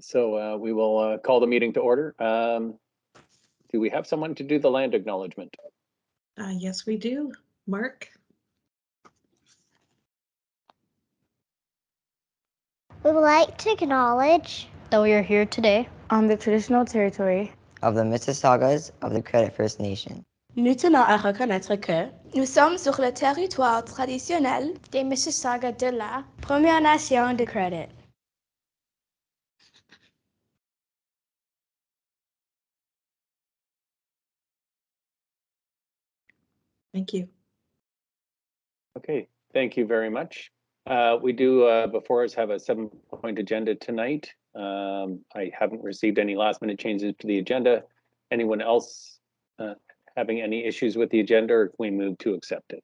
So we will call the meeting to order. Do we have someone to do the land acknowledgement? Yes, we do. Mark? We would like to acknowledge that we are here today on the traditional territory of the Mississaugas of the Credit First Nation. Nous tenons à reconnaître que nous sommes sur le territoire traditionnel des Mississaugas de la Première Nation de Credit. Thank you. Okay, thank you very much. We do before us have a 7-point agenda tonight. I haven't received any last-minute changes to the agenda. Anyone else having any issues with the agenda, or can we move to accept it?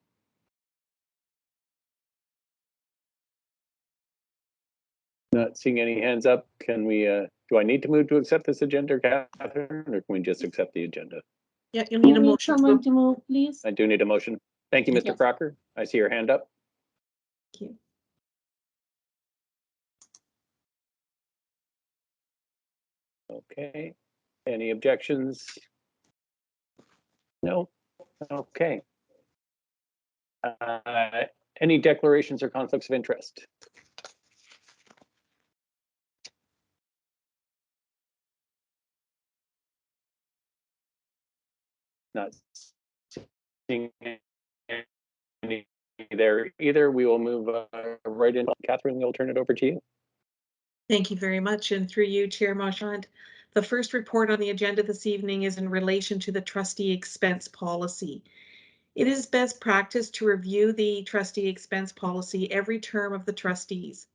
Not seeing any hands up. Can we, do I need to move to accept this agenda, Catherine, or can we just accept the agenda? Yeah, you'll need a motion. Someone to move, please. I do need a motion. Thank you, Mr. Yes. Crocker. I see your hand up. Thank you. Okay. Any objections? No. Okay. Any declarations or conflicts of interest? Not seeing any there either. We will move right in. Catherine, we'll turn it over to you. Thank you very much. And through you, Chair Marchand, the first report on the agenda this evening is in relation to the trustee expense policy. It is best practice to review the trustee expense policy every term of the trustees.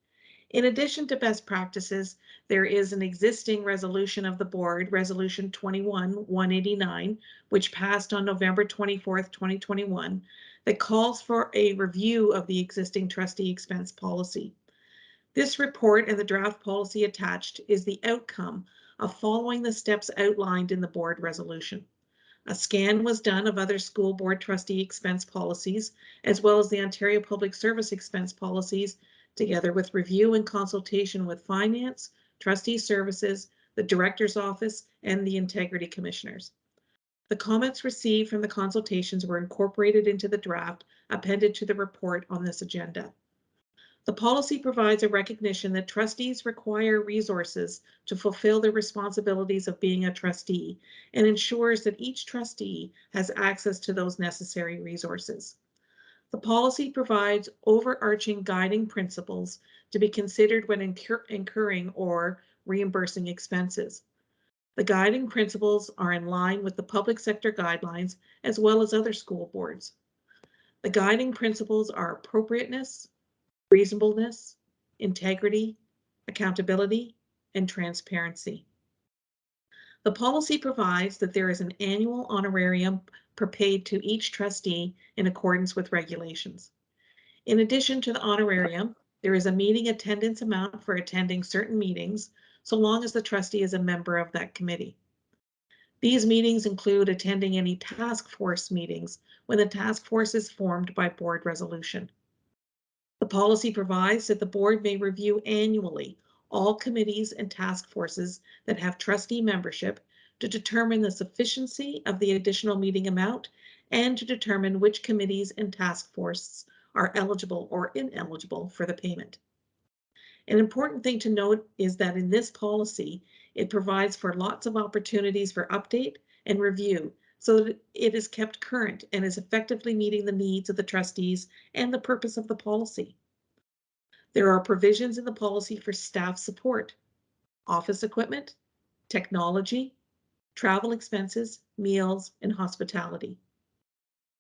In addition to best practices, there is an existing resolution of the board, Resolution 21-189, which passed on November 24th, 2021, that calls for a review of the existing trustee expense policy. This report and the draft policy attached is the outcome of following the steps outlined in the board resolution. A scan was done of other school board trustee expense policies, as well as the Ontario Public Service expense policies, together with review and consultation with Finance, Trustee Services, the Director's Office, and the Integrity Commissioners. The comments received from the consultations were incorporated into the draft appended to the report on this agenda. The policy provides a recognition that trustees require resources to fulfill their responsibilities of being a trustee and ensures that each trustee has access to those necessary resources. The policy provides overarching guiding principles to be considered when incurring or reimbursing expenses. The guiding principles are in line with the public sector guidelines as well as other school boards. The guiding principles are appropriateness, reasonableness, integrity, accountability, and transparency. The policy provides that there is an annual honorarium paid to each trustee in accordance with regulations. In addition to the honorarium, there is a meeting attendance amount for attending certain meetings, so long as the trustee is a member of that committee. These meetings include attending any task force meetings when the task force is formed by board resolution. The policy provides that the board may review annually all committees and task forces that have trustee membership to determine the sufficiency of the additional meeting amount and to determine which committees and task forces are eligible or ineligible for the payment. An important thing to note is that in this policy, it provides for lots of opportunities for update and review so that it is kept current and is effectively meeting the needs of the trustees and the purpose of the policy. There are provisions in the policy for staff support, office equipment, technology, travel expenses, meals, and hospitality.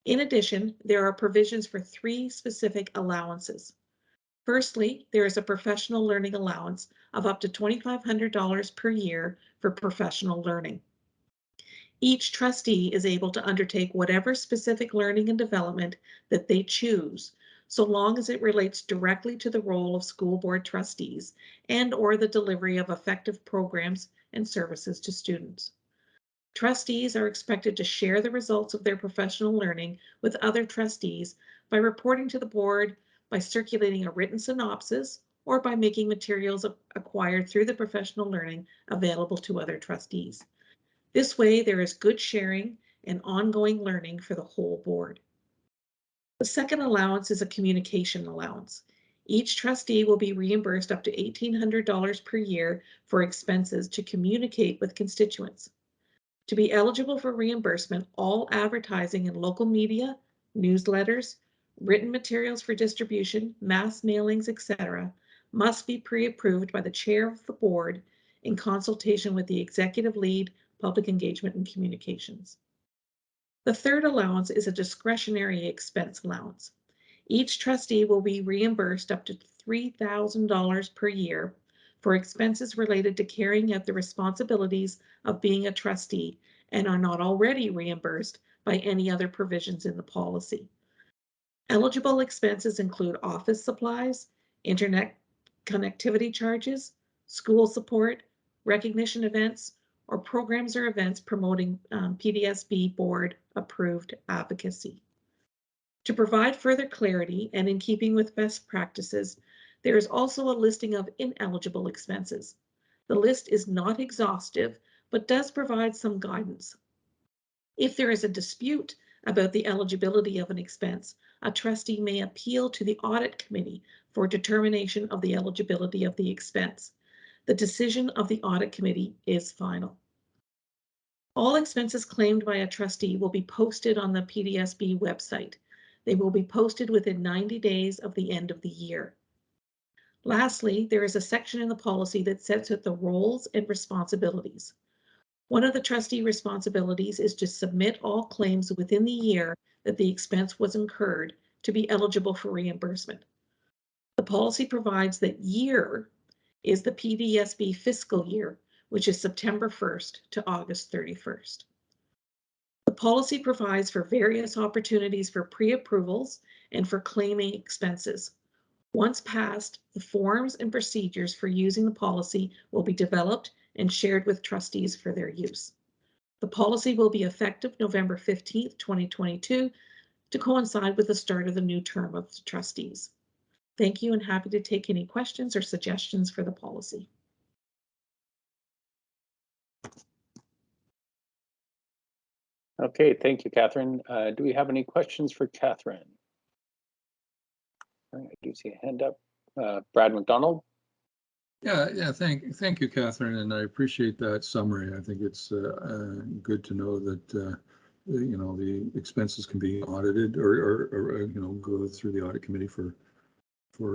In addition, there are provisions for 3 specific allowances. Firstly, there is a professional learning allowance of up to $2,500 per year for professional learning. Each trustee is able to undertake whatever specific learning and development that they choose, so long as it relates directly to the role of school board trustees and or the delivery of effective programs and services to students. Trustees are expected to share the results of their professional learning with other trustees by reporting to the board, by circulating a written synopsis or by making materials acquired through the professional learning available to other trustees. This way, there is good sharing and ongoing learning for the whole board. The second allowance is a communication allowance. Each trustee will be reimbursed up to $1,800 per year for expenses to communicate with constituents. To be eligible for reimbursement, all advertising in local media, newsletters, written materials for distribution, mass mailings, etc., must be pre-approved by the chair of the board in consultation with the executive lead, public engagement and communications. The third allowance is a discretionary expense allowance. Each trustee will be reimbursed up to $3,000 per year for expenses related to carrying out the responsibilities of being a trustee and are not already reimbursed by any other provisions in the policy. Eligible expenses include office supplies, internet connectivity charges, school support, recognition events, or programs or events promoting PDSB board approved advocacy. To provide further clarity and in keeping with best practices, there is also a listing of ineligible expenses. The list is not exhaustive, but does provide some guidance. If there is a dispute about the eligibility of an expense, a trustee may appeal to the audit committee for determination of the eligibility of the expense. The decision of the audit committee is final. All expenses claimed by a trustee will be posted on the PDSB website. They will be posted within 90 days of the end of the year. Lastly, there is a section in the policy that sets out the roles and responsibilities. One of the trustee responsibilities is to submit all claims within the year that the expense was incurred to be eligible for reimbursement. The policy provides that year is the PDSB fiscal year, which is September 1st to August 31st. The policy provides for various opportunities for pre-approvals and for claiming expenses. Once passed, the forms and procedures for using the policy will be developed and shared with trustees for their use. The policy will be effective November 15th, 2022, to coincide with the start of the new term of the trustees. Thank you and happy to take any questions or suggestions for the policy. Okay, thank you, Catherine. Do we have any questions for Catherine? I do see a hand up. Brad McDonald. Yeah. Thank you, Catherine, and I appreciate that summary. I think it's good to know that you know, the expenses can be audited or you know, go through the audit committee for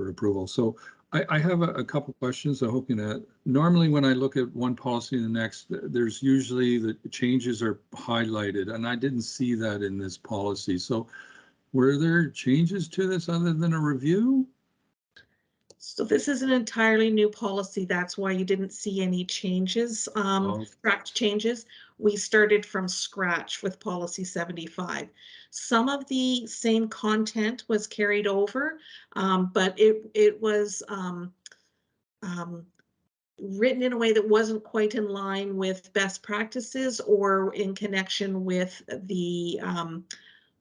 approval. So I have a couple questions. I'm hoping that normally when I look at one policy and the next, there's usually the changes are highlighted, and I didn't see that in this policy. So were there changes to this other than a review? So this is an entirely new policy. That's why you didn't see any changes, tracked changes. We started from scratch with policy 75. Some of the same content was carried over, but it was written in a way that wasn't quite in line with best practices or in connection with the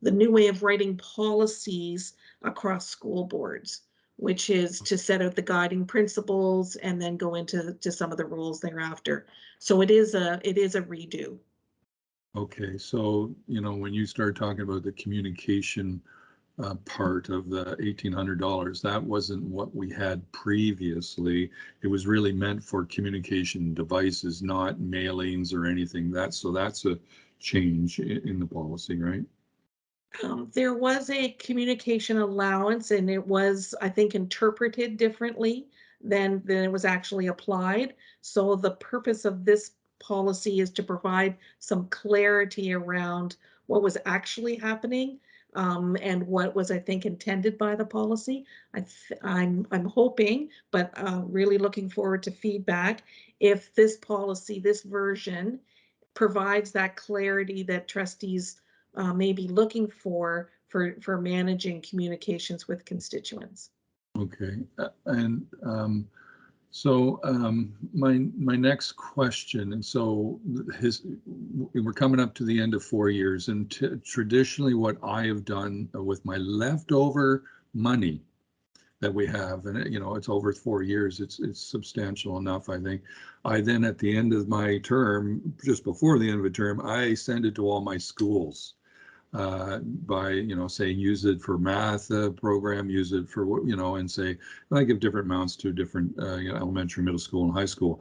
new way of writing policies across school boards, which is to set out the guiding principles and then go into some of the rules thereafter. So it is a redo. Okay, so you know, when you start talking about the communication part of the $1,800, that wasn't what we had previously. It was really meant for communication devices, not mailings or anything. So that's a change in the policy, right? There was a communication allowance, and it was, I think, interpreted differently than it was actually applied. So the purpose of this policy is to provide some clarity around what was actually happening and what was, I think, intended by the policy. I'm hoping, but really looking forward to feedback if this policy, this version, provides that clarity that trustees may be looking for managing communications with constituents. Okay, and so my next question, and so we're coming up to the end of 4 years, and traditionally what I have done with my leftover money that we have, and you know, it's over 4 years. It's substantial enough, I think. I then, at the end of my term, just before the end of the term, I send it to all my schools by, you know, saying use it for math program, use it for, you know, and say, and I give different amounts to different you know, elementary, middle school, and high school.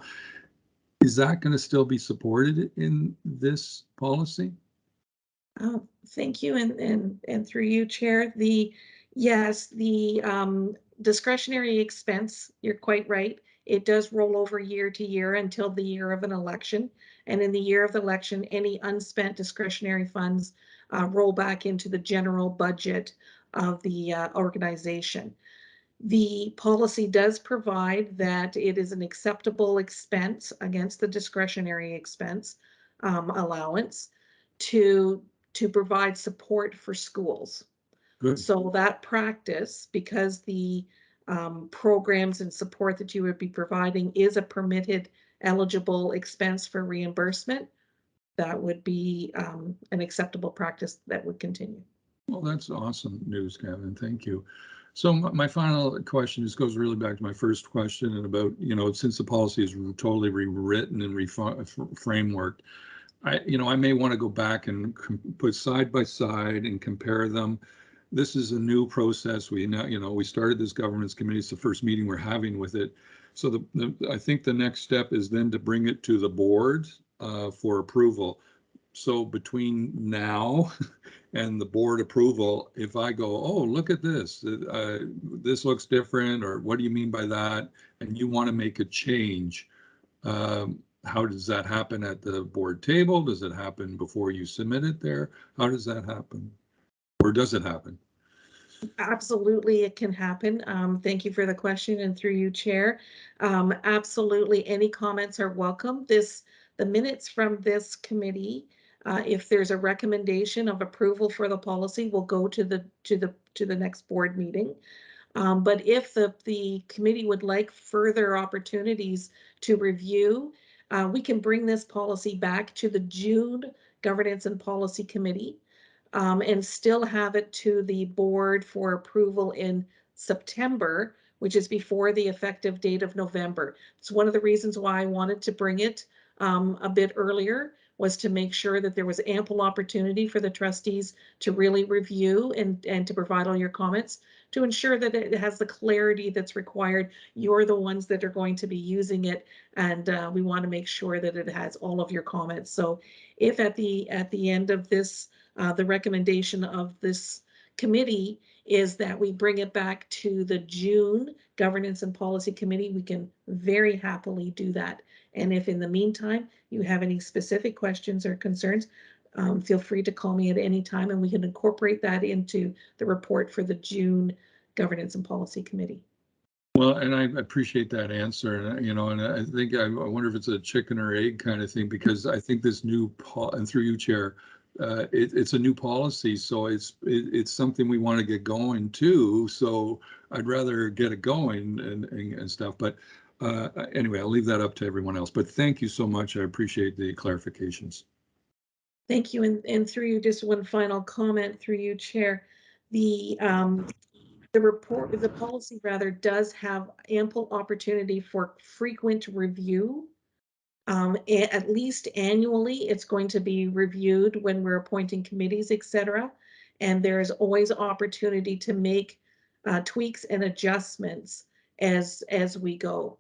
Is that going to still be supported in this policy? Oh, thank you, and through you, Chair. Yes, the discretionary expense, you're quite right. It does roll over year to year until the year of an election. And in the year of the election, any unspent discretionary funds roll back into the general budget of the organization. The policy does provide that it is an acceptable expense against the discretionary expense allowance to provide support for schools. Good. So that practice, because the programs and support that you would be providing is a permitted eligible expense for reimbursement, that would be an acceptable practice that would continue. Well, that's awesome news, Kevin. Thank you. So my final question just goes really back to my first question, and about, you know, since the policy is totally rewritten and frameworked, you know, I may want to go back and put side by side and compare them. This is a new process. We now, you know, we started this governance committee. It's the first meeting we're having with it. So I think the next step is then to bring it to the board for approval. So between now and the board approval, if I go, oh, look at this, this looks different, or what do you mean by that? And you want to make a change, how does that happen at the board table? Does it happen before you submit it there? How does that happen? Or does it happen? Absolutely, it can happen. Thank you for the question, and through you, Chair. Absolutely, any comments are welcome. The minutes from this committee, if there's a recommendation of approval for the policy, will go to the next board meeting. But if the committee would like further opportunities to review, we can bring this policy back to the June Governance and Policy Committee and still have it to the board for approval in September, which is before the effective date of November. It's one of the reasons why I wanted to bring it a bit earlier, was to make sure that there was ample opportunity for the trustees to really review and to provide all your comments, to ensure that it has the clarity that's required. You're the ones that are going to be using it, and we want to make sure that it has all of your comments. So if at the end of this, the recommendation of this committee is that we bring it back to the June Governance and Policy Committee, we can very happily do that. And if in the meantime you have any specific questions or concerns, feel free to call me at any time, and we can incorporate that into the report for the June Governance and Policy Committee. Well, and I appreciate that answer, and you know, and I think I wonder if it's a chicken or egg kind of thing, because I think this new and through you, Chair, it's a new policy, so it's something we want to get going too. So I'd rather get it going and stuff. But anyway, I'll leave that up to everyone else. But thank you so much. I appreciate the clarifications. Thank you, and through you, just one final comment through you, Chair. The policy rather does have ample opportunity for frequent review. At least annually, it's going to be reviewed when we're appointing committees, etc. And there's always opportunity to make tweaks and adjustments as we go.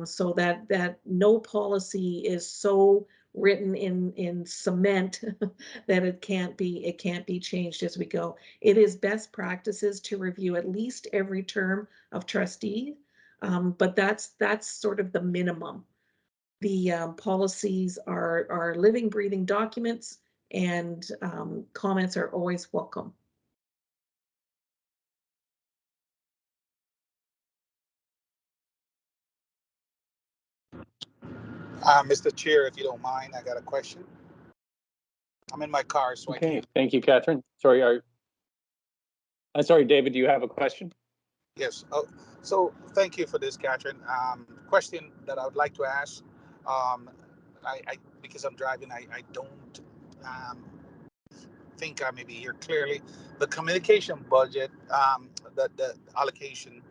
So that no policy is so written in cement that it can't be changed as we go. It is best practices to review at least every term of trustee, but that's sort of the minimum. The policies are living, breathing documents, and comments are always welcome. Mr. Chair, if you don't mind, I got a question. I'm in my car, so okay, I can't. Thank you, Catherine. Sorry, sorry, David, do you have a question? Yes. Oh, so thank you for this, Catherine. Question that I would like to ask. I because I'm driving, I don't think I maybe hear clearly. The communication budget, the allocation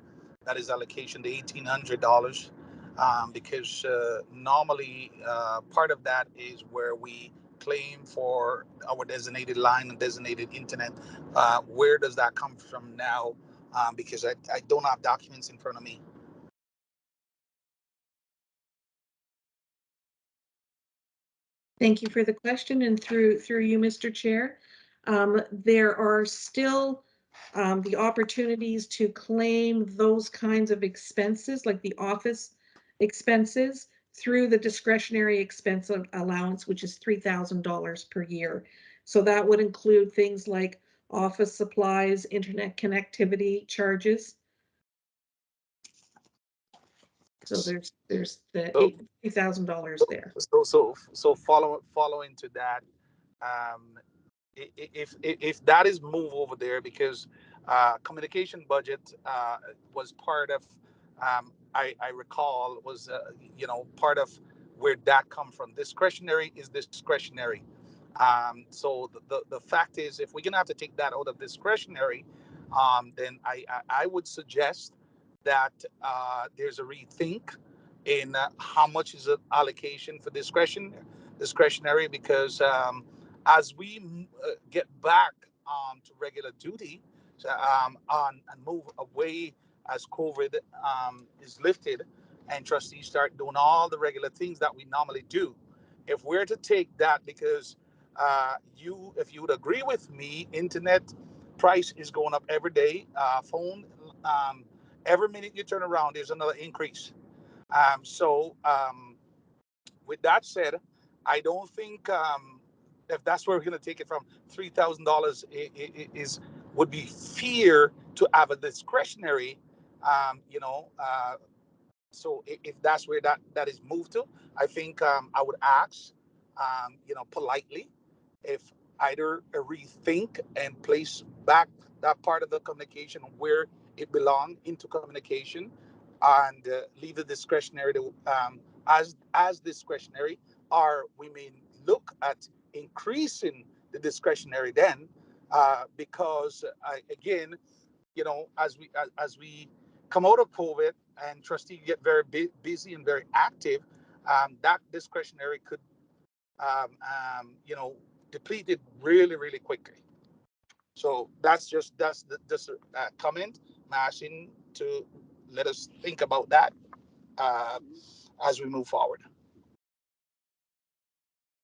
that is allocation, the $1,800, because normally part of that is where we claim for our designated line and designated internet. Where does that come from now? Because I don't have documents in front of me. Thank you for the question, and through you, Mr. Chair. There are still the opportunities to claim those kinds of expenses, like the office expenses, through the discretionary expense allowance, which is $3,000 per year. So that would include things like office supplies, internet connectivity charges. So there's the $8,000 there. So following to that, if that is moved over there, because communication budget was part of, I recall was part of where that come from. Discretionary is discretionary. So the fact is, if we're gonna have to take that out of discretionary, then I would suggest that there's a rethink in how much is the allocation for discretionary, because as we get back to regular duty, and move away as COVID is lifted, and trustees start doing all the regular things that we normally do. If we're to take that, because if you would agree with me, internet price is going up every day. Phone, every minute you turn around, there's another increase. So with that said, I don't think if that's where we're going to take it from, $3,000 is would be fear to have a discretionary, so if that's where that is moved to, I think I would ask, politely, if either a rethink and place back that part of the communication where it belongs into communication, and leave the discretionary to, as discretionary, or we may look at increasing the discretionary then, because again, as we come out of COVID and trustee get very busy and very active, that discretionary could depleted really, really quickly. So that's just a comment. I'm asking to let us think about that as we move forward.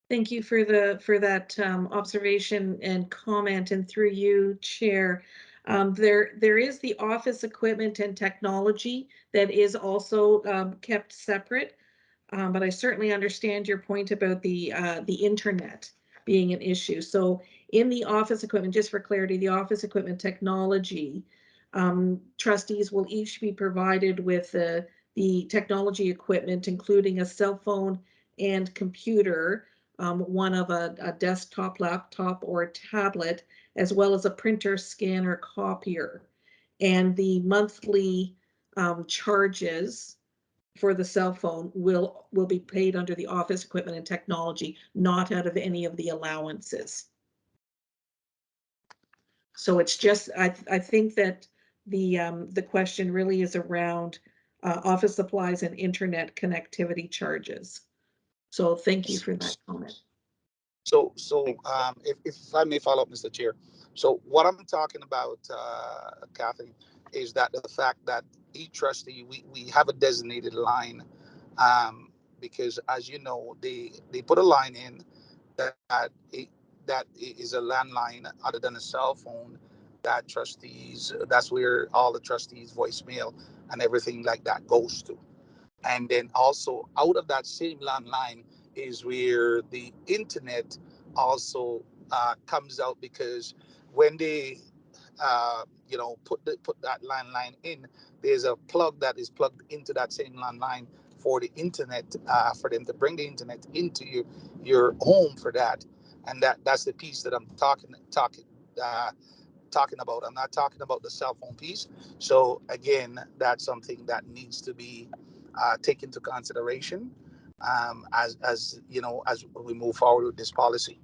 Thank you for that observation and comment, and through you, Chair. There is the office equipment and technology that is also kept separate, but I certainly understand your point about the internet being an issue. So in the office equipment, just for clarity, the office equipment technology, trustees will each be provided with the technology equipment, including a cell phone and computer, one of a desktop, laptop, or a tablet, as well as a printer, scanner, copier. And the monthly charges for the cell phone will be paid under the office equipment and technology, not out of any of the allowances. So it's just, I think that the question really is around office supplies and internet connectivity charges. So thank you for that comment. So if I may follow up, Mr. Chair. So what I'm talking about, Kathy, is that the fact that each trustee, we have a designated line, because as you know, they put a line in that is a landline other than a cell phone, that trustees, that's where all the trustees' voicemail and everything like that goes to. And then also out of that same landline is where the internet also comes out, because when they put that landline in, there's a plug that is plugged into that same landline for the internet, for them to bring the internet into your home for that. And that's the piece that I'm talking about. I'm not talking about the cell phone piece. So again, that's something that needs to be taken into consideration as we move forward with this policy.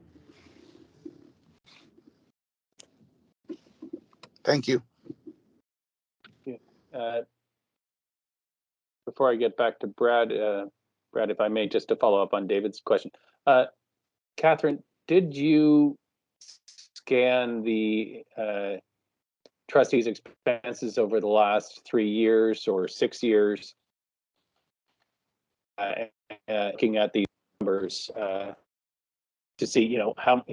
Thank you. Yeah. before I get back to Brad, Brad, if I may, just to follow up on David's question. Catherine, did you scan the trustees' expenses over the last 3 years or 6 years, looking at these numbers to see, how,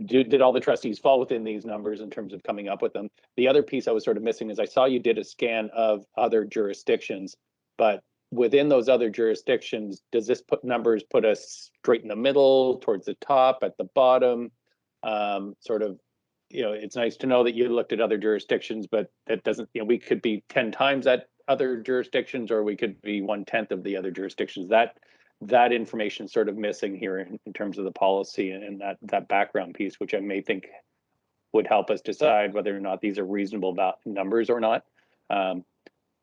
did all the trustees fall within these numbers in terms of coming up with them? The other piece I was sort of missing is I saw you did a scan of other jurisdictions, but within those other jurisdictions, does this numbers put us straight in the middle, towards the top, at the bottom? Sort of, it's nice to know that you looked at other jurisdictions, but that doesn't, we could be 10 times at other jurisdictions, or we could be 1/10 of the other jurisdictions. That information is sort of missing here in terms of the policy and that background piece, which I may think would help us decide whether or not these are reasonable numbers or not.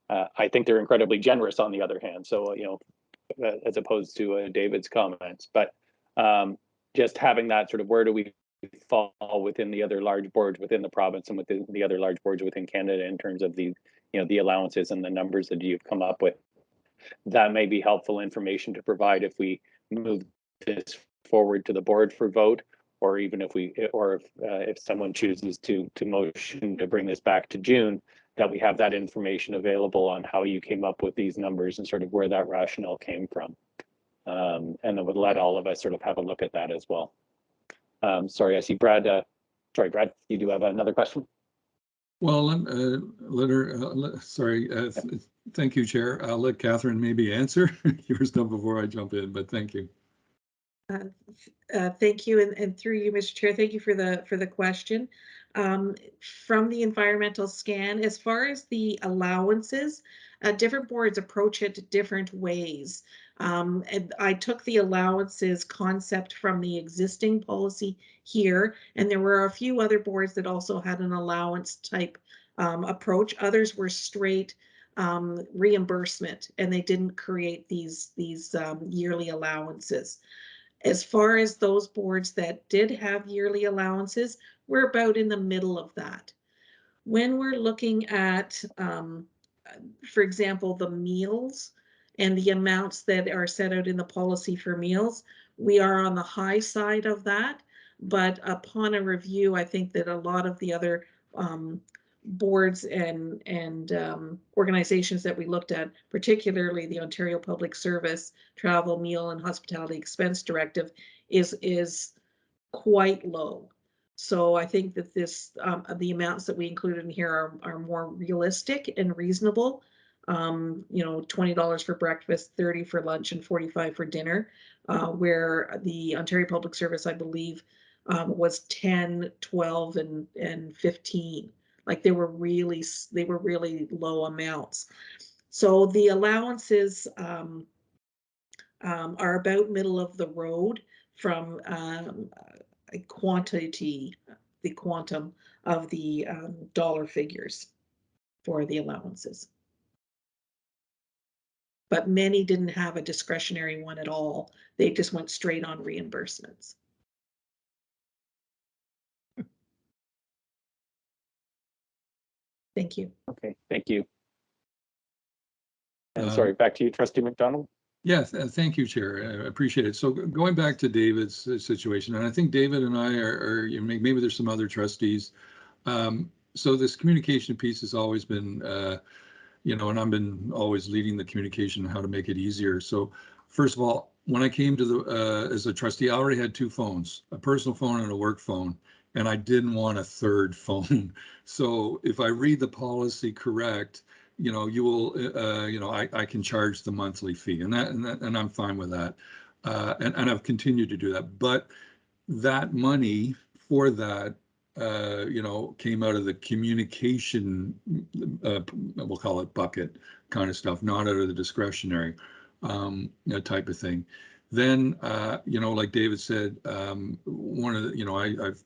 I think they're incredibly generous on the other hand. So, as opposed to David's comments, but just having that sort of, where do we fall within the other large boards within the province and within the other large boards within Canada in terms of the, the allowances and the numbers that you've come up with. That may be helpful information to provide if we move this forward to the board for vote, or even if someone chooses to motion to bring this back to June, that we have that information available on how you came up with these numbers and sort of where that rationale came from. And it would let all of us sort of have a look at that as well. Sorry, I see Brad. Sorry, Brad, you do have another question? Well, thank you, Chair. I'll let Catherine maybe answer yours done before I jump in, but thank you. Thank you, and through you, Mr. Chair, thank you for the question. From the environmental scan, as far as the allowances, different boards approach it different ways. And I took the allowances concept from the existing policy here, and there were a few other boards that also had an allowance type approach. Others were straight reimbursement, and they didn't create these yearly allowances. As far as those boards that did have yearly allowances, we're about in the middle of that. When we're looking at, for example, the meals and the amounts that are set out in the policy for meals, we are on the high side of that. But upon a review, I think that a lot of the other boards and organizations that we looked at, particularly the Ontario Public Service Travel, Meal and Hospitality Expense Directive, is quite low. So I think that the amounts that we included in here are more realistic and reasonable. $20 for breakfast, $30 for lunch, and $45 for dinner, where the Ontario Public Service, I believe, was 10, 12, and 15. Like they were really low amounts. So the allowances are about middle of the road from the quantum of the dollar figures for the allowances. But many didn't have a discretionary one at all. They just went straight on reimbursements. Thank you. Okay, thank you. And sorry, back to you, Trustee McDonald. Yes, thank you, Chair. I appreciate it. So going back to David's situation, and I think David and I are maybe there's some other trustees. So this communication piece has always been, and I've been always leading the communication, how to make it easier. So first of all, when I came to as a trustee, I already had two phones, a personal phone and a work phone, and I didn't want a third phone. So if I read the policy correct, you will, I can charge the monthly fee, and I'm fine with that, and I've continued to do that. But that money for that, came out of the communication, we'll call it bucket kind of stuff, not out of the discretionary type of thing. Then, like David said, one of the, I've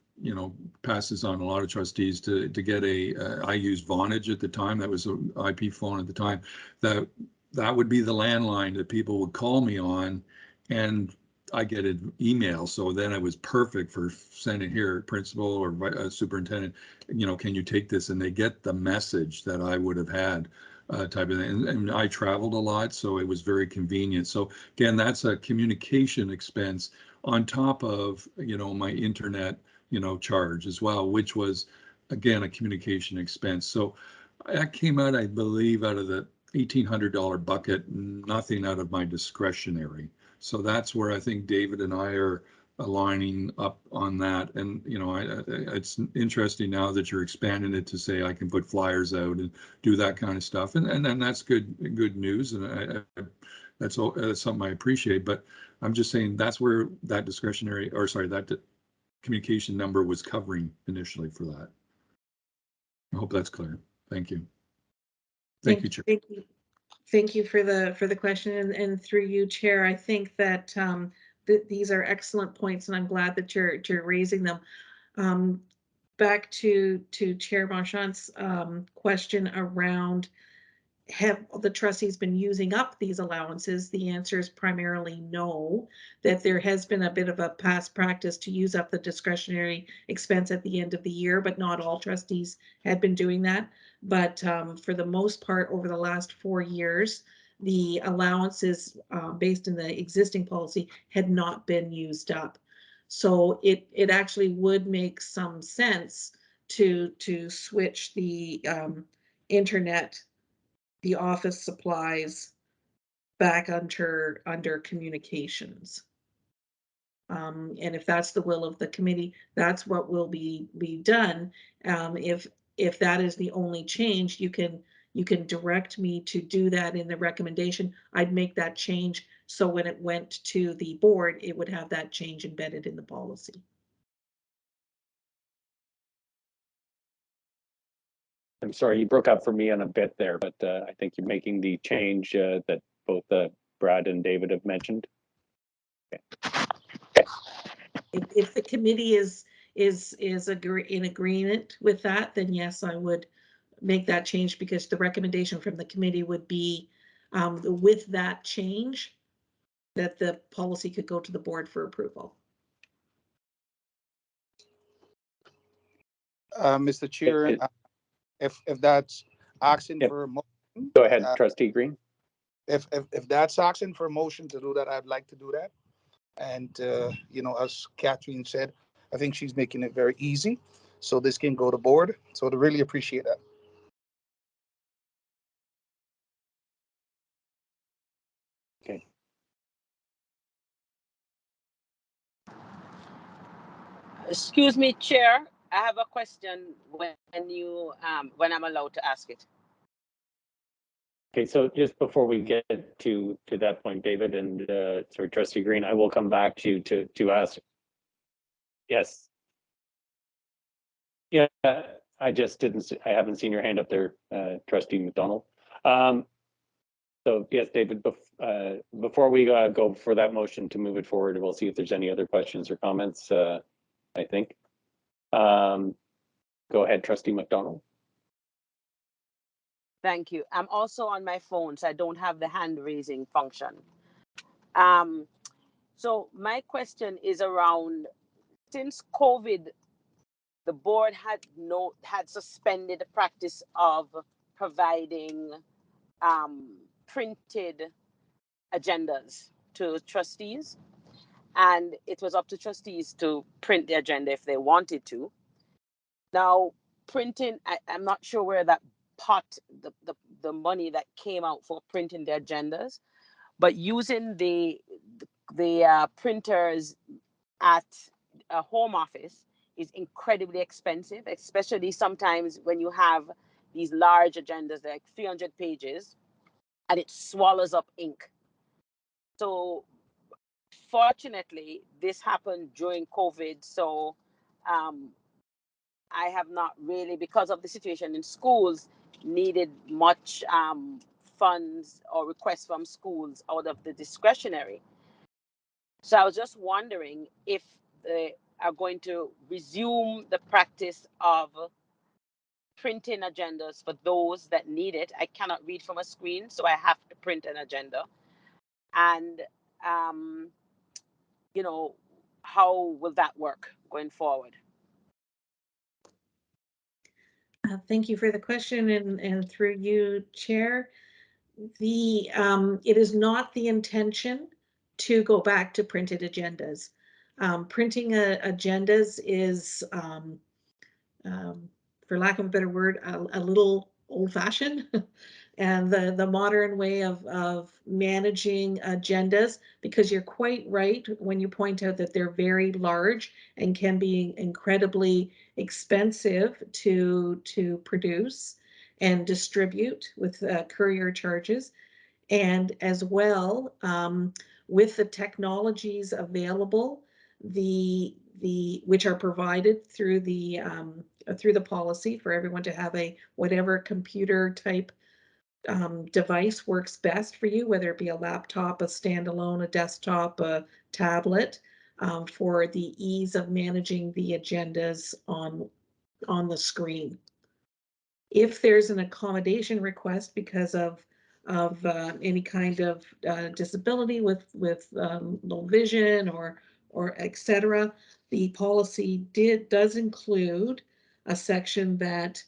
passed this on a lot of trustees to get I used Vonage at the time. That was an IP phone at the time. That would be the landline that people would call me on, and I get an email. So then it was perfect for sending here, principal or superintendent, can you take this? And they get the message that I would have had type of thing. And I traveled a lot, so it was very convenient. So again, that's a communication expense on top of, my internet, charge as well, which was, again, a communication expense. So that came out, I believe, out of the $1,800 bucket, nothing out of my discretionary. So that's where I think David and I are aligning up on that. And, it's interesting now that you're expanding it to say I can put flyers out and do that kind of stuff. And then that's good news. And that's something I appreciate. But I'm just saying that's where that discretionary, or sorry, that communication number was covering initially for that. I hope that's clear. Thank you. Thank you, Chair. Thank you for the question, and through you, Chair. I think that these are excellent points, and I'm glad that you're raising them. Back to Chair Marchand's question around, have the trustees been using up these allowances? The answer is primarily no, that there has been a bit of a past practice to use up the discretionary expense at the end of the year, but not all trustees had been doing that. But for the most part, over the last 4 years, the allowances based in the existing policy had not been used up. So it actually would make some sense to switch the internet, the office supplies back under communications. And if that's the will of the committee, that's what will be done. If that is the only change, you can direct me to do that in the recommendation. I'd make that change so when it went to the board, it would have that change embedded in the policy. I'm sorry, you broke up for me on a bit there, but I think you're making the change that both Brad and David have mentioned. Okay. If the committee is in agreement with that, then yes, I would make that change, because the recommendation from the committee would be with that change, that the policy could go to the board for approval. Mr. Chair, if that's asking for a motion, go ahead, Trustee Green. If that's asking for a motion to do that, I'd like to do that. And as Catherine said, I think she's making it very easy, so this can go to board. So I really appreciate that. Okay. Excuse me, Chair. I have a question when I'm allowed to ask it. Okay, so just before we get to that point, David and sorry, Trustee Green, I will come back to you to ask. Yes. Yeah, I just didn't. I haven't seen your hand up there, Trustee McDonald. So yes, David. Before we go for that motion to move it forward, we'll see if there's any other questions or comments. I think. Go ahead, Trustee McDonald. Thank you. I'm also on my phone, so I don't have the hand raising function. So my question is around, since COVID, the board had suspended the practice of providing printed agendas to trustees, and it was up to trustees to print the agenda if they wanted to. Now, printing, I'm not sure where that pot, the money that came out for printing the agendas, but using the printers at a home office is incredibly expensive, especially sometimes when you have these large agendas like 300 pages and it swallows up ink. So fortunately, this happened during COVID. So I have not really, because of the situation in schools, needed much funds or requests from schools out of the discretionary. So I was just wondering if they are going to resume the practice of printing agendas for those that need it. I cannot read from a screen, so I have to print an agenda. And, how will that work going forward? Thank you for the question, and through you, Chair. It is not the intention to go back to printed agendas. Printing agendas is, for lack of a better word, a little old-fashioned. And the modern way of managing agendas, because you're quite right when you point out that they're very large and can be incredibly expensive to produce and distribute with courier charges. And as well, with the technologies available, which are provided through the policy for everyone to have a whatever computer type device works best for you, whether it be a laptop, a standalone, a desktop, a tablet, for the ease of managing the agendas on the screen. If there's an accommodation request because of any kind of disability with low vision or etc., the policy does include a section that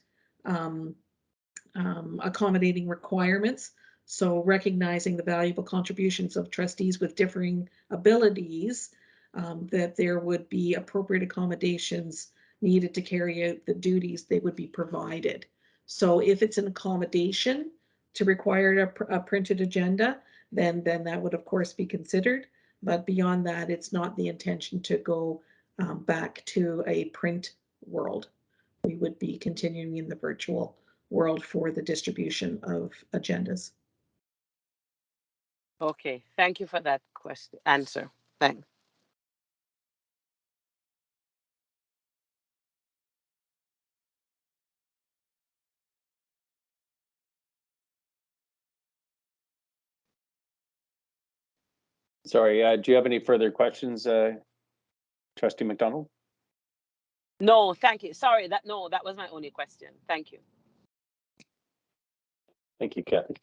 accommodating requirements. So recognizing the valuable contributions of trustees with differing abilities, that there would be appropriate accommodations needed to carry out the duties they would be provided. So if it's an accommodation to require a printed agenda, then that would of course be considered. But beyond that, it's not the intention to go back to a print world. We would be continuing in the virtual world for the distribution of agendas. Okay, thank you for that answer. Thanks. Sorry, do you have any further questions, Trustee McDonald? No, thank you. Sorry, that was my only question. Thank you. Thank you, Kathy.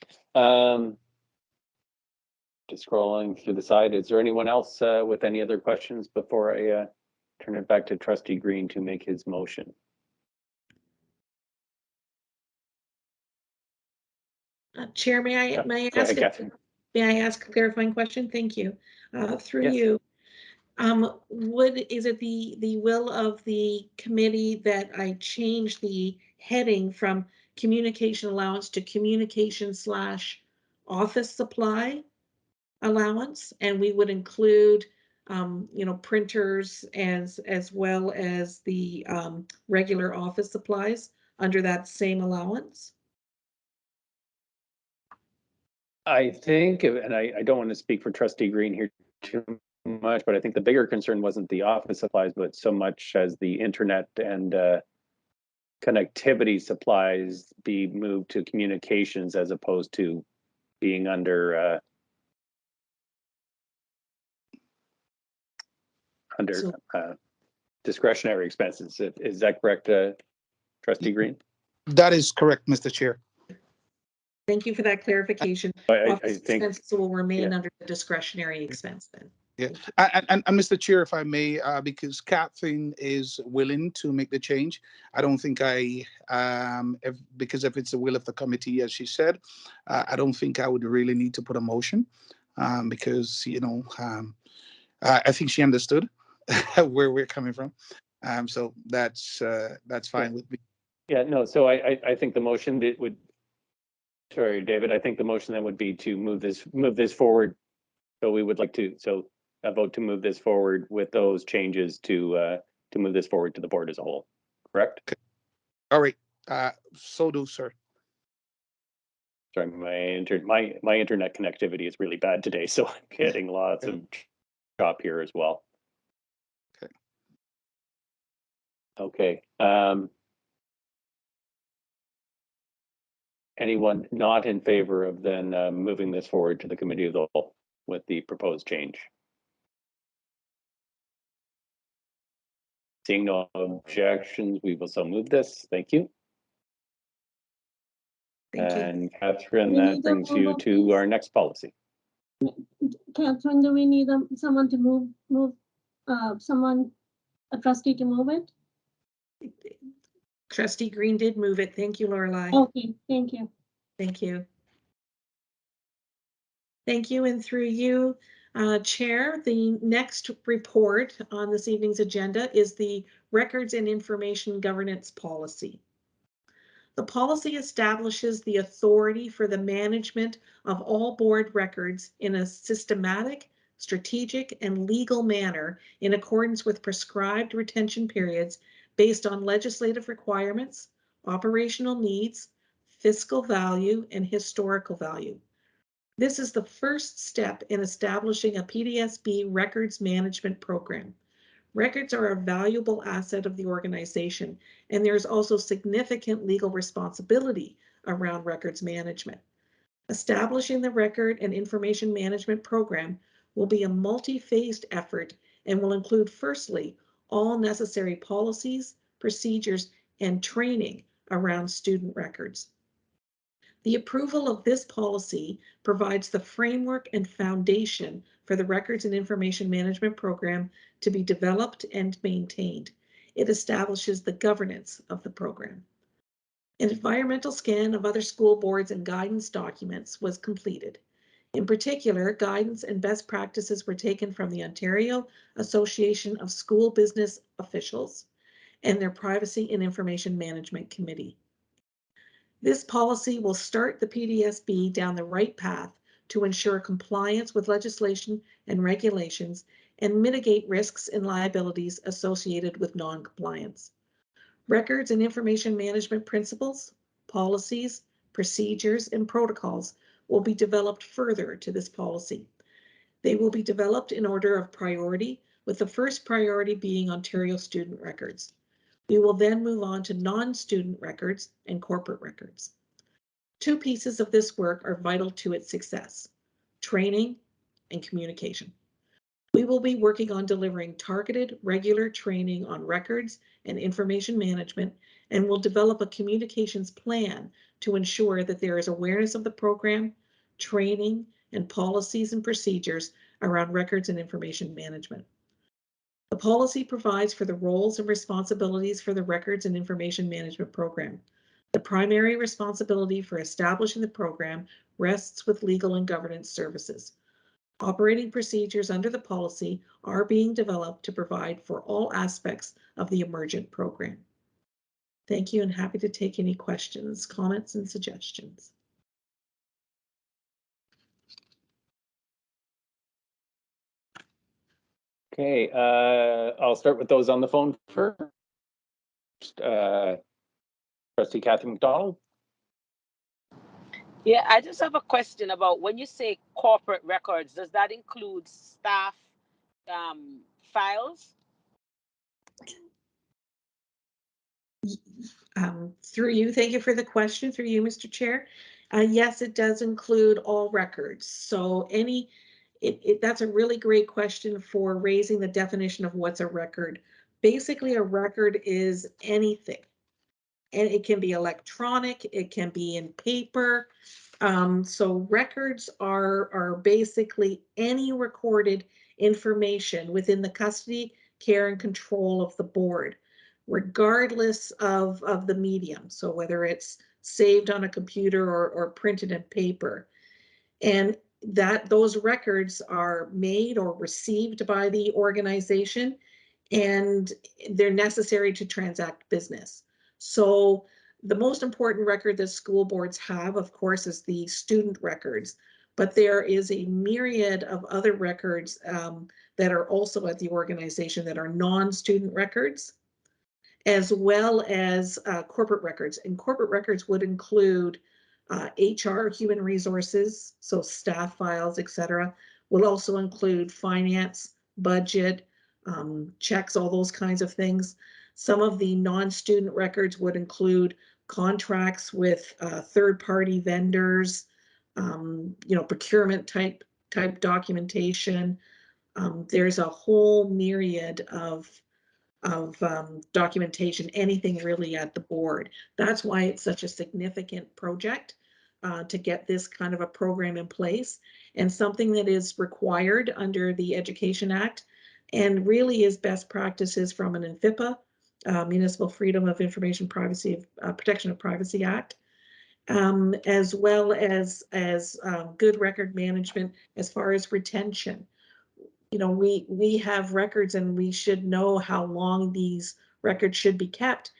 Just scrolling through the side. Is there anyone else with any other questions before I turn it back to Trustee Green to make his motion? Chair, may I ask a clarifying question? Thank you. Through you. Is it the will of the committee that I change the heading from communication allowance to communication/office supply allowance, and we would include printers as well as the regular office supplies under that same allowance? I think, and I don't want to speak for Trustee Green here too much, but I think the bigger concern wasn't the office supplies, but so much as the internet and connectivity supplies be moved to communications as opposed to being under discretionary expenses. Is that correct, Trustee Green? That is correct, Mr. Chair. Thank you for that clarification. I think expenses will remain under the discretionary expense then. Yeah, and Mr. Chair, if I may, because Catherine is willing to make the change, I don't think because if it's the will of the committee, as she said, I don't think I would really need to put a motion, because I think she understood where we're coming from, so that's fine with me. Yeah, no. So I think the motion would. Sorry, David. I think the motion then would be to move this forward. So we would like to a vote to move this forward with those changes to move this forward to the board as a whole. Correct? Okay. All right. So do, sir. Sorry, my internet connectivity is really bad today, so I'm getting lots of chop here as well. Okay. Anyone not in favor of then moving this forward to the committee of the whole with the proposed change? Seeing no objections, we will so move this. Thank you. Thank you. And Catherine, that brings you to our next policy. Catherine, do we need someone to move a trustee to move it? Trustee Green did move it. Thank you, Lorelei. Okay, thank you. Thank you. Thank you, and through you, Chair, the next report on this evening's agenda is the Records and Information Governance Policy. The policy establishes the authority for the management of all board records in a systematic, strategic, and legal manner in accordance with prescribed retention periods based on legislative requirements, operational needs, fiscal value, and historical value. This is the first step in establishing a PDSB records management program. Records are a valuable asset of the organization, and there's also significant legal responsibility around records management. Establishing the record and information management program will be a multi-phased effort and will include, firstly, all necessary policies, procedures, and training around student records. The approval of this policy provides the framework and foundation for the Records and Information Management Program to be developed and maintained. It establishes the governance of the program. An environmental scan of other school boards and guidance documents was completed. In particular, guidance and best practices were taken from the Ontario Association of School Business Officials and their Privacy and Information Management Committee. This policy will start the PDSB down the right path to ensure compliance with legislation and regulations and mitigate risks and liabilities associated with non-compliance. Records and information management principles, policies, procedures, and protocols will be developed further to this policy. They will be developed in order of priority, with the first priority being Ontario student records. We will then move on to non-student records and corporate records. Two pieces of this work are vital to its success: training and communication. We will be working on delivering targeted, regular training on records and information management, and will develop a communications plan to ensure that there is awareness of the program, training, and policies and procedures around records and information management. The policy provides for the roles and responsibilities for the Records and Information Management Program. The primary responsibility for establishing the program rests with Legal and Governance Services. Operating procedures under the policy are being developed to provide for all aspects of the emergent program. Thank you, and happy to take any questions, comments, and suggestions. Okay, I'll start with those on the phone first. Trustee Catherine McDonald. Yeah, I just have a question about when you say corporate records, does that include staff files? Through you, thank you for the question. Through you, Mr. Chair. Yes, it does include all records. So that's a really great question for raising the definition of what's a record. Basically, a record is anything, and it can be electronic, it can be in paper. So records are basically any recorded information within the custody, care, and control of the board, regardless of the medium. So whether it's saved on a computer or printed in paper. And those records are made or received by the organization, and they're necessary to transact business. So the most important record that school boards have, of course, is the student records, but there is a myriad of other records that are also at the organization that are non-student records, as well as corporate records. And corporate records would include HR, human resources, so staff files, etc. Will also include finance, budget, checks, all those kinds of things. Some of the non-student records would include contracts with third-party vendors, procurement type documentation. There's a whole myriad of documentation, anything really at the board. That's why it's such a significant project to get this kind of a program in place, and something that is required under the Education Act, and really is best practices from an NFIPA Municipal Freedom of Information Privacy, Protection of Privacy Act, as well as good record management as far as retention. You know, we have records and we should know how long these records should be kept,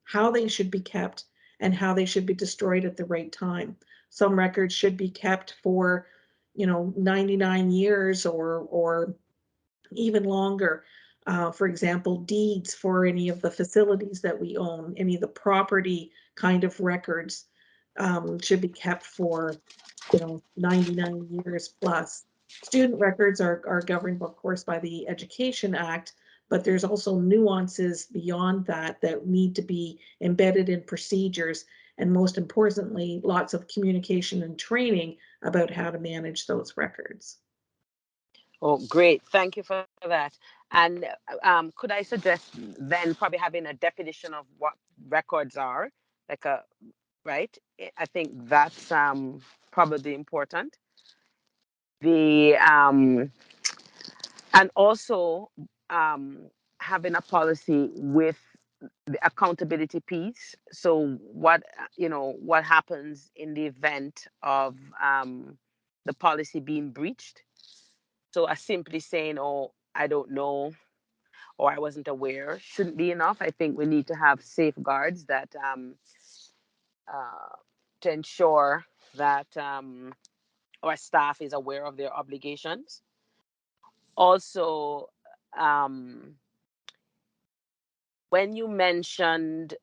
how they should be kept, and how they should be destroyed at the right time. Some records should be kept for, you know, 99 years or even longer. For example, deeds for any of the facilities that we own, any of the property kind of records should be kept for, you know, 99 years plus. Student records are governed, of course, by the Education Act, but there's also nuances beyond that that need to be embedded in procedures, and most importantly, lots of communication and training about how to manage those records. Oh, great. Thank you for that. And could I suggest then probably having a definition of what records are, like a, right? I think that's probably important. The and also having a policy with the accountability piece. So what, you know, what happens in the event of the policy being breached? So simply saying, oh, I don't know, or I wasn't aware, shouldn't be enough. I think we need to have safeguards that to ensure that our staff is aware of their obligations. Also, when you mentioned,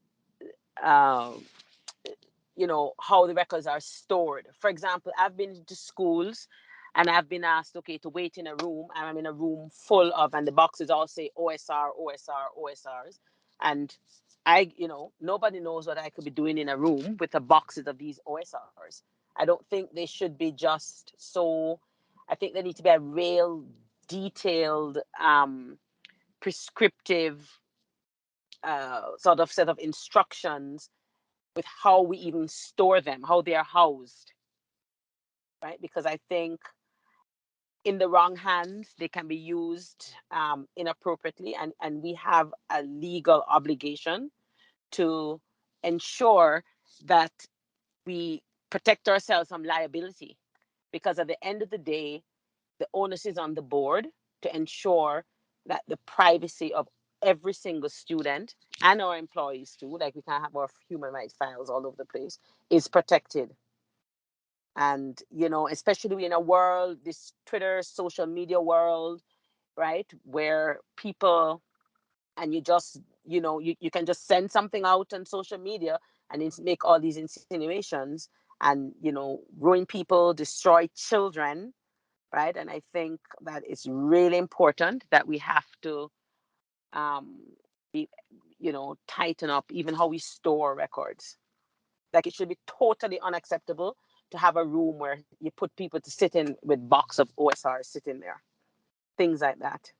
you know, how the records are stored. For example, I've been to schools and I've been asked, okay, to wait in a room, and I'm in a room full of, and the boxes all say OSR, OSR, OSRs. And you know, nobody knows what I could be doing in a room with the boxes of these OSRs. I don't think they should be just so, I think there need to be a real detailed, prescriptive sort of set of instructions with how we even store them, how they are housed, right? Because I think in the wrong hands, they can be used inappropriately, and we have a legal obligation to ensure that we protect ourselves from liability, because at the end of the day, the onus is on the board to ensure that the privacy of every single student and our employees too, like we can't have our human rights files all over the place, is protected. And, you know, especially in a world, this Twitter, social media world, right, where people, and you just, you know, you can just send something out on social media and make all these insinuations and, you know, ruin people, destroy children, right? And I think that it's really important that we have to be, you know, tighten up even how we store records. Like, it should be totally unacceptable to have a room where you put people to sit in with box of OSRs sitting there, things like that.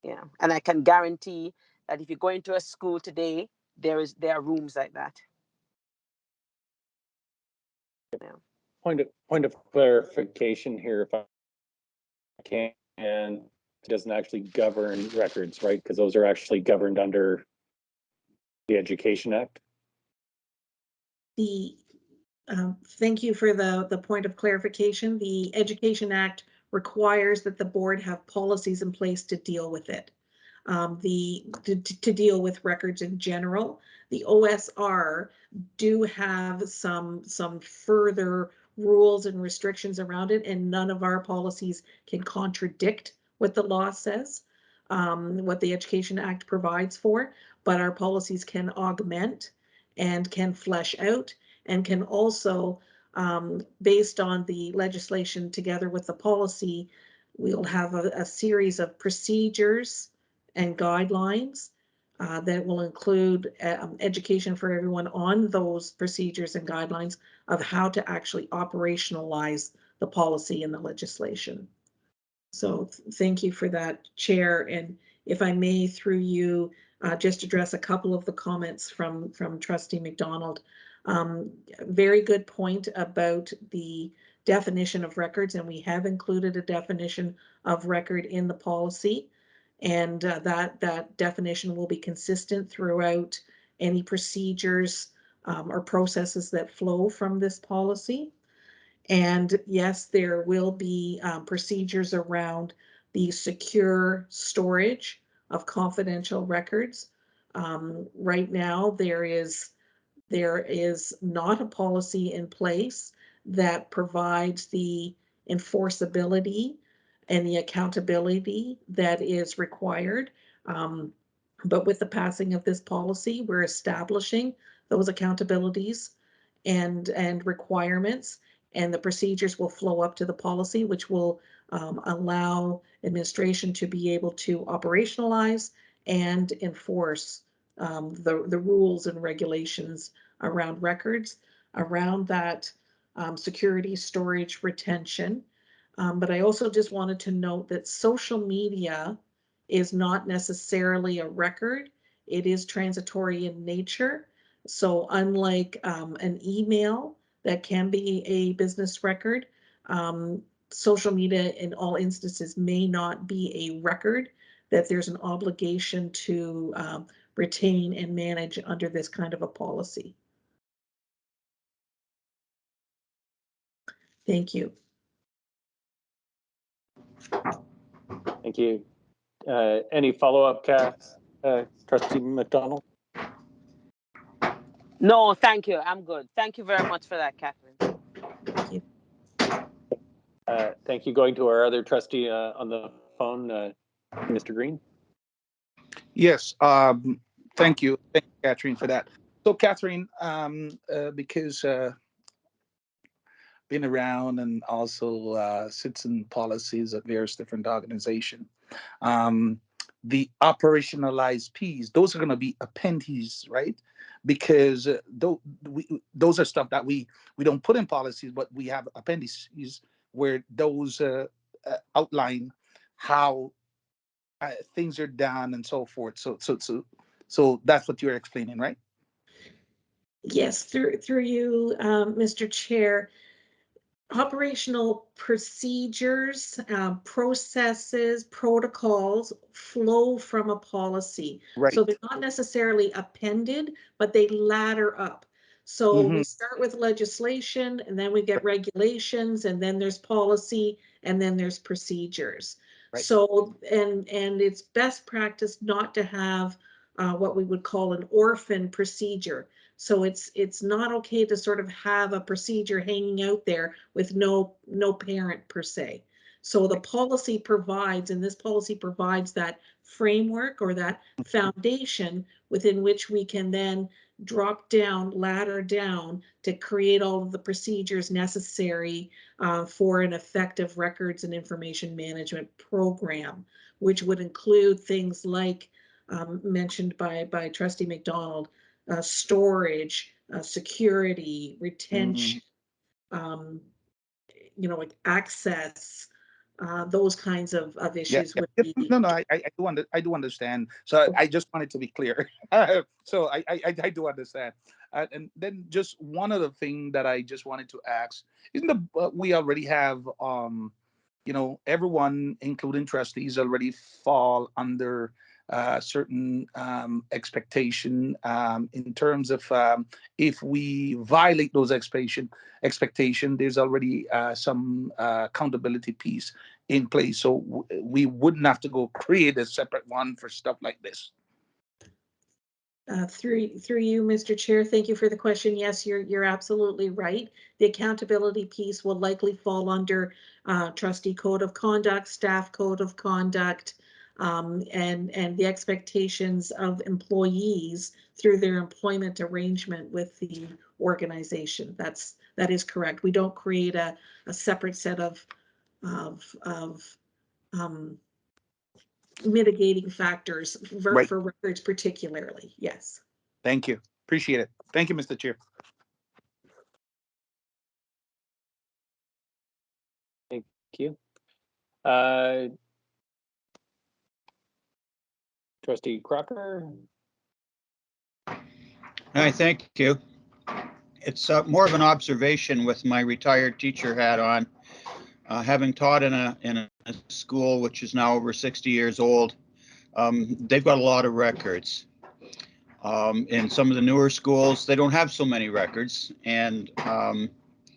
Yeah, and I can guarantee that if you go into a school today, there are rooms like that. Yeah. Point of clarification here, if I can, it doesn't actually govern records, right? Because those are actually governed under the Education Act. Thank you for the point of clarification. The Education Act requires that the board have policies in place to deal with it. To deal with records in general. The OSR do have some further rules and restrictions around it, and none of our policies can contradict what the law says, what the Education Act provides for, but our policies can augment and can flesh out and can also, based on the legislation together with the policy, we'll have a series of procedures and guidelines that will include education for everyone on those procedures and guidelines of how to actually operationalize the policy and the legislation. So thank you for that, Chair. And if I may, through you, just address a couple of the comments from Trustee McDonald. Very good point about the definition of records, and we have included a definition of record in the policy. And that definition will be consistent throughout any procedures or processes that flow from this policy. And yes, there will be procedures around the secure storage of confidential records. Right now, there is not a policy in place that provides the enforceability and the accountability that is required. But with the passing of this policy, we're establishing those accountabilities and requirements, and the procedures will flow up to the policy, which will allow administration to be able to operationalize and enforce the rules and regulations around records, around that security, storage, retention. But I also just wanted to note that social media is not necessarily a record. It is transitory in nature. So unlike an email that can be a business record, social media in all instances may not be a record that there's an obligation to retain and manage under this kind of a policy. Thank you. Thank you. Any follow-up, Trustee McDonald? No, thank you. I'm good. Thank you very much for that, Catherine. Thank you. Thank you. Going to our other trustee on the phone, Mr. Green. Yes, thank you, Catherine, for that. So, Catherine, because been around and also sits in policies at various different organizations, the operationalized piece, those are going to be appendices, right? Because those are stuff that we don't put in policies, but we have appendices where those outline how things are done and so forth. So that's what you're explaining, right? Yes, through you, Mr. Chair. Operational procedures, processes, protocols flow from a policy. Right. So they're not necessarily appended, but they ladder up. So we start with legislation, and then we get regulations, and then there's policy, and then there's procedures. Right. So, and it's best practice not to have what we would call an orphan procedure. So it's not okay to sort of have a procedure hanging out there with no parent per se. So the policy provides, and this policy provides that framework or that foundation within which we can then drop down, ladder down to create all of the procedures necessary for an effective records and information management program, which would include things like mentioned by Trustee McDonald, storage, security, retention, like access, those kinds of issues would be. No, I do understand. So I just wanted to be clear. So I do understand. And then just one other thing that I just wanted to ask, isn't we already have, everyone, including trustees, already fall under certain expectation in terms of if we violate those expectation, there's already some accountability piece in place, so we wouldn't have to go create a separate one for stuff like this. Through you, Mr. Chair, thank you for the question. Yes, you're absolutely right. The accountability piece will likely fall under trustee code of conduct, staff code of conduct, and the expectations of employees through their employment arrangement with the organization. That is correct. We don't create a separate set of mitigating factors for records particularly. Yes. Thank you. Appreciate it. Thank you, Mr. Chair. Thank you. Trustee Crocker. Hi, thank you. It's more of an observation with my retired teacher hat on. Having taught in a school which is now over 60 years old, they've got a lot of records. In some of the newer schools, they don't have so many records, and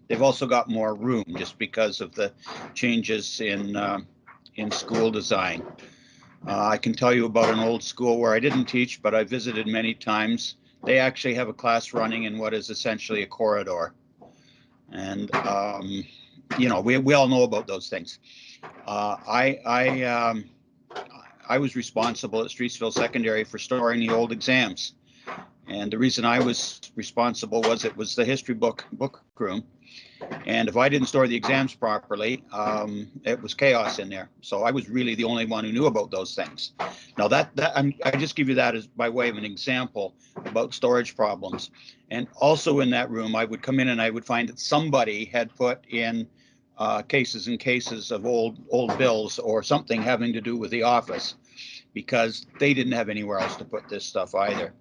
they've also got more room just because of the changes in school design. I can tell you about an old school where I didn't teach, but I visited many times. They actually have a class running in what is essentially a corridor. And, you know, we all know about those things. I was responsible at Streetsville Secondary for storing the old exams. And the reason I was responsible was it was the history book room. And if I didn't store the exams properly, it was chaos in there. So I was really the only one who knew about those things. Now I just give you that as by way of an example about storage problems. And also in that room, I would come in and I would find that somebody had put in cases and cases of old bills or something having to do with the office, because they didn't have anywhere else to put this stuff either.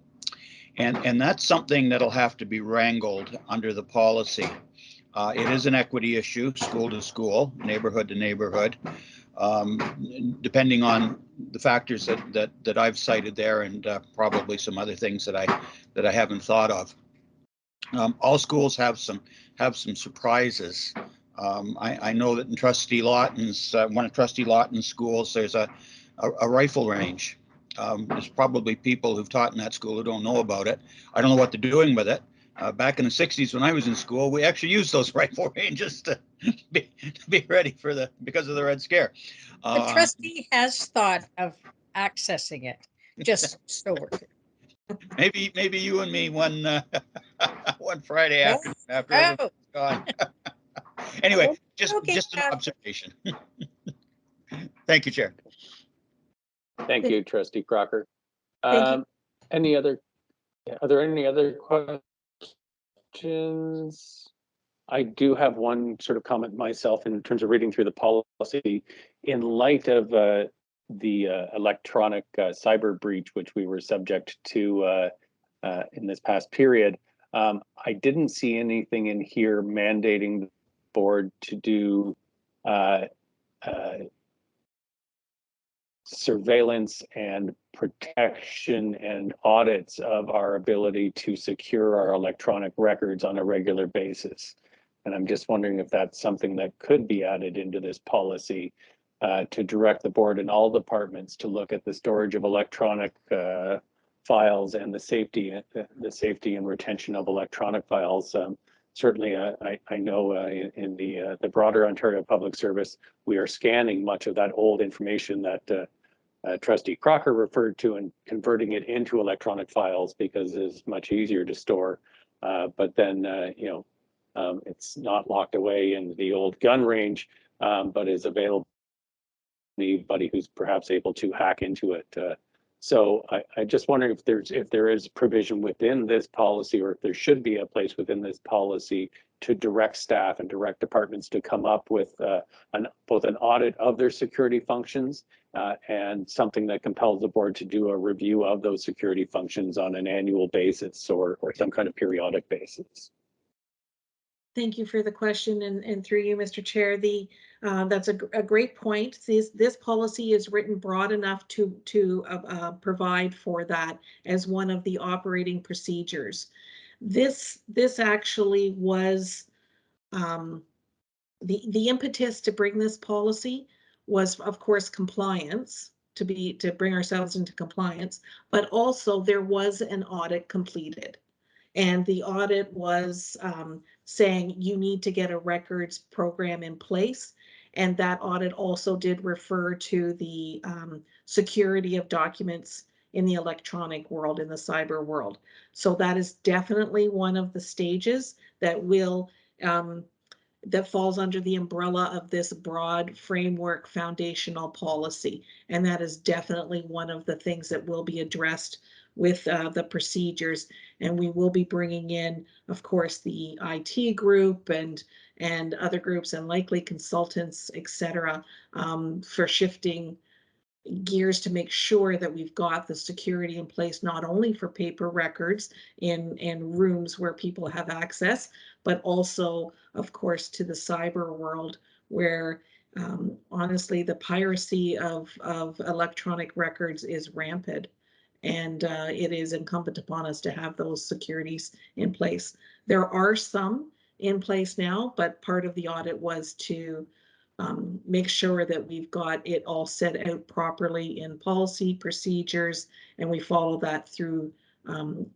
And that's something that'll have to be wrangled under the policy. It is an equity issue, school to school, neighborhood to neighborhood, depending on the factors that I've cited there, and probably some other things that I haven't thought of. All schools have some surprises. I know that in Trustee Lawton's one of Trustee Lawton's schools, there's a rifle range. There's probably people who've taught in that school who don't know about it. I don't know what they're doing with it. Back in the 60s when I was in school, we actually used those rifle ranges to be ready for because of the Red Scare. The trustee has thought of accessing it, just store it. Maybe you and me one Friday after everyone's gone. Anyway, just an observation. Thank you, Chair. Thank you, Trustee Crocker. Thank you. Are there any other questions? I do have one sort of comment myself in terms of reading through the policy. In light of the electronic cyber breach, which we were subject to in this past period, I didn't see anything in here mandating the board to do surveillance and protection and audits of our ability to secure our electronic records on a regular basis. And I'm just wondering if that's something that could be added into this policy to direct the board and all departments to look at the storage of electronic files and the safety and retention of electronic files. Certainly, I know in the broader Ontario Public Service, we are scanning much of that old information that Trustee Crocker referred to and converting it into electronic files because it's much easier to store. But then, it's not locked away in the old gun range, but is available to anybody who's perhaps able to hack into it. So I just wonder if there is provision within this policy, or if there should be a place within this policy to direct staff and direct departments to come up with both an audit of their security functions and something that compels the board to do a review of those security functions on an annual basis or some kind of periodic basis. Thank you for the question, and through you, Mr. Chair, that's a great point. This policy is written broad enough to provide for that as one of the operating procedures. This actually was the impetus to bring this policy was, of course, compliance, to bring ourselves into compliance, but also there was an audit completed. And the audit was saying you need to get a records program in place. And that audit also did refer to the security of documents in the electronic world, in the cyber world. So that is definitely one of the stages that will that falls under the umbrella of this broad framework foundational policy. And that is definitely one of the things that will be addressed with the procedures. And we will be bringing in, of course, the IT group and other groups and likely consultants, etc., for shifting gears to make sure that we've got the security in place, not only for paper records in rooms where people have access, but also, of course, to the cyber world where Honestly, the piracy of electronic records is rampant, and it is incumbent upon us to have those securities in place. There are some in place now, but part of the audit was to make sure that we've got it all set out properly in policy procedures, and we follow that through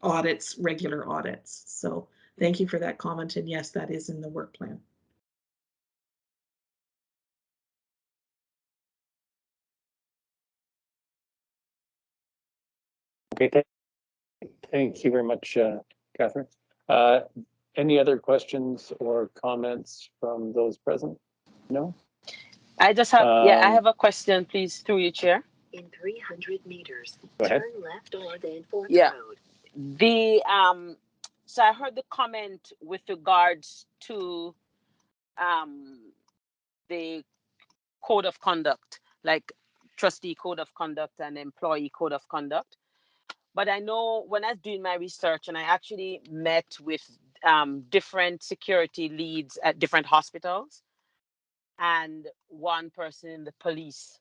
audits, regular audits. So thank you for that comment, and yes, that is in the work plan. Okay, thank you very much, Catherine. Any other questions or comments from those present? No? I just have, I have a question, please, through you, Chair. In 300 meters, Go ahead. turn left on Danforth Yeah. Road. The so I heard the comment with regards to the code of conduct, like trustee code of conduct and employee code of conduct. But I know when I was doing my research, and I actually met with different security leads at different hospitals and one person in the police.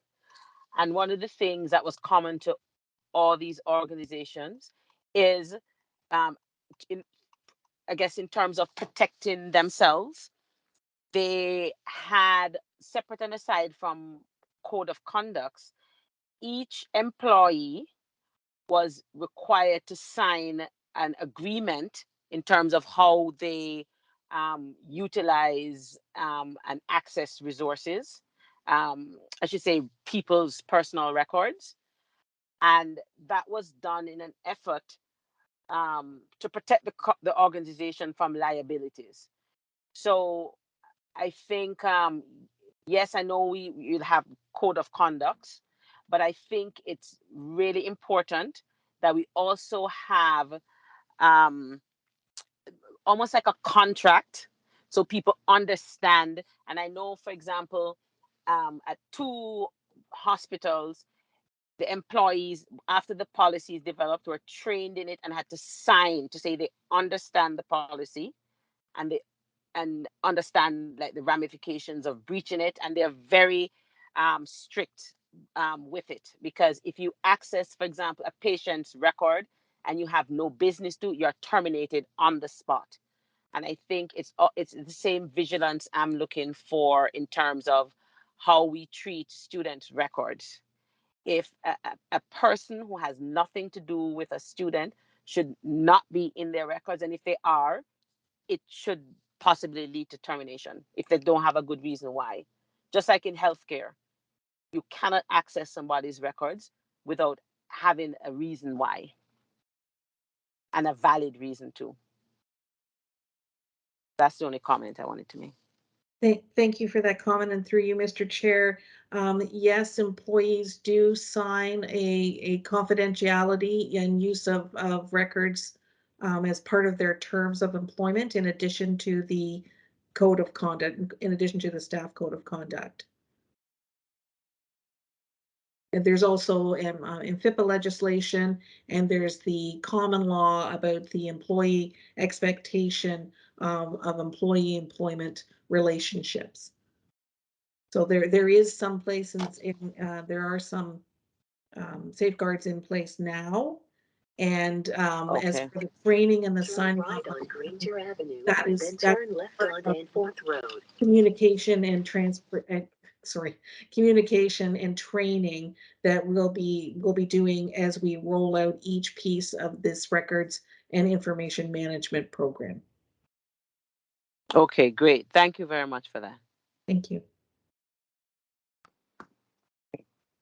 And one of the things that was common to all these organizations is, I guess, in terms of protecting themselves, they had, separate and aside from code of conducts, each employee was required to sign an agreement in terms of how they utilize and access resources, I should say people's personal records. And that was done in an effort to protect the organization from liabilities. So I think, yes, I know you'll have code of conduct, but I think it's really important that we also have almost like a contract so people understand. And I know, for example, at 2 hospitals, the employees, after the policy is developed, were trained in it and had to sign to say they understand the policy and they understand like the ramifications of breaching it, and they're very strict with it, because if you access, for example, a patient's record and you have no business to, you're terminated on the spot. And I think it's the same vigilance I'm looking for in terms of how we treat students' records. If a person who has nothing to do with a student should not be in their records, and if they are, it should possibly lead to termination if they don't have a good reason why. Just like in healthcare, you cannot access somebody's records without having a reason why, and a valid reason too. That's the only comment I wanted to make. Thank you for that comment, and through you, Mr. Chair. Yes, employees do sign a confidentiality and use of records as part of their terms of employment, in addition to the code of conduct, in addition to the staff code of conduct. And there's also in FIPA legislation, and there's the common law about the employee expectation of employee employment relationships. So there is some place there are some safeguards in place now, and as for the training and the signing right on Granger Avenue, that is then turn left on Danforth Road. Communication and communication and training that we'll be doing as we roll out each piece of this records and information management program. Okay, great. Thank you very much for that. Thank you.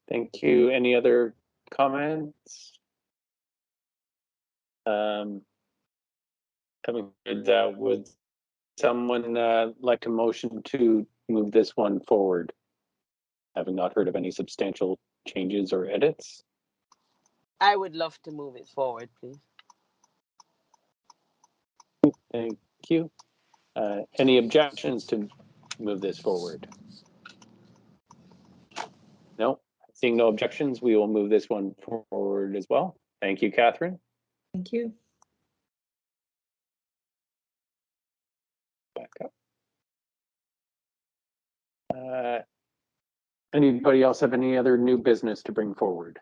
Thank you. Any other comments? Having heard that, would someone like to motion to move this one forward? Having not heard of any substantial changes or edits. I would love to move it forward, please. Thank you. Any objections to move this forward? No, seeing no objections, we will move this one forward as well. Thank you, Catherine. Thank you. Back up. Anybody else have any other new business to bring forward?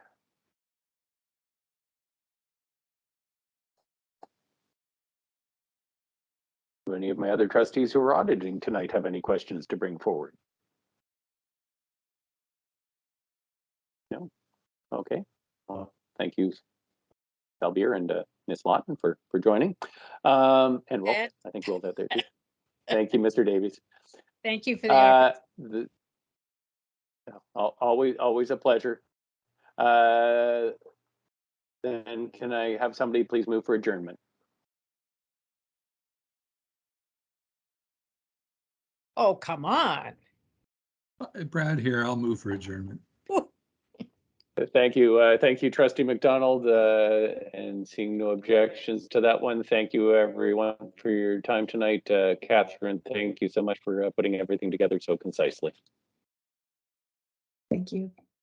Do any of my other trustees who are auditing tonight have any questions to bring forward? No? Okay. Well, thank you, Salbier and Ms. Lawton for joining. And Will, Ed. I think Will's out there too. Thank you, Mr. Davies. Thank you for the effort. Always a pleasure. Then can I have somebody please move for adjournment? Oh, come on. Brad here, I'll move for adjournment. Thank you, Trustee McDonald, and seeing no objections to that one. Thank you, everyone, for your time tonight. Catherine, thank you so much for putting everything together so concisely. Thank you.